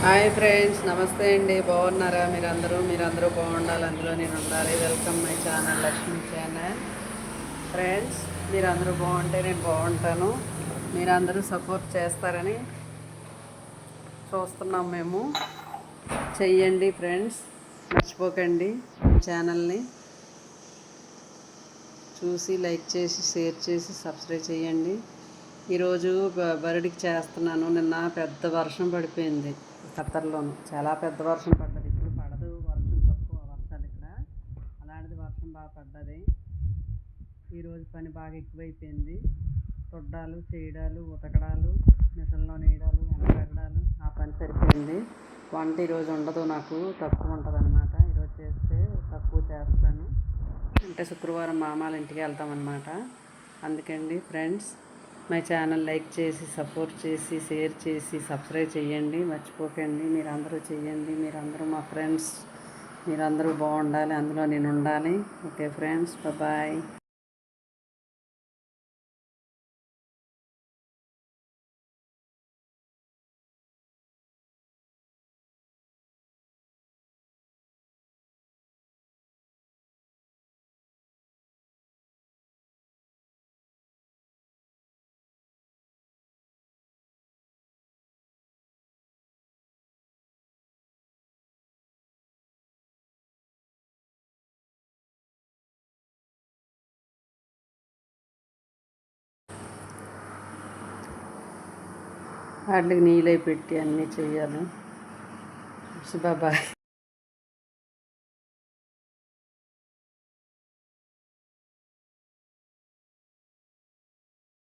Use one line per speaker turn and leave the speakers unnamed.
Hi friends, నమస్తే అండి. బాగున్నారా? మీరందరూ బాగుండాలి, అందులో నేను ఉండాలి. Welcome my channel, Lakshmi channel. Friends, మీరందరూ బాగుంటే నేను బాగుంటాను. మీరందరూ సపోర్ట్ చేస్తారని చూస్తున్నాం మేము. చెయ్యండి ఫ్రెండ్స్, మర్చిపోకండి ఛానల్ని చూసి లైక్ చేసి షేర్ చేసి సబ్స్క్రైబ్ చేయండి. ఈరోజు బరడికి చేస్తున్నాను. నిన్న పెద్ద వర్షం పడిపోయింది ఖత్తర్లోను. చాలా పెద్ద వర్షం పడ్డది. ఇప్పుడు పడదు వర్షం, తక్కువ వర్షాలు ఇక్కడ. అలాంటిది వర్షం బాగా పడ్డది. ఈరోజు పని బాగా ఎక్కువైపోయింది. తొడ్డాలు చేయడాలు, ఉతకడాలు, మిషన్లో నేయడాలు, ఎండబెట్టడాలు, ఆ పని సరిపోయింది. వంట ఈరోజు ఉండదు, నాకు తక్కువ ఉంటుంది అనమాట. ఈరోజు చేస్తే తక్కువ చేస్తాను. అంటే శుక్రవారం మామాల ఇంటికి వెళ్తామన్నమాట. అందుకండి ఫ్రెండ్స్, మై ఛానల్ లైక్ చేసి సపోర్ట్ చేసి షేర్ చేసి సబ్స్క్రైబ్ చేయండి, మర్చిపోకండి. మీరందరూ చేయండి. మీరందరూ మా ఫ్రెండ్స్, మీరందరూ బాగుండాలి, అందులో నేను ఉండాలి. Okay friends, bye. వాటికి నీళ్ళు పెట్టి అన్నీ చేయాలి. బాయ్.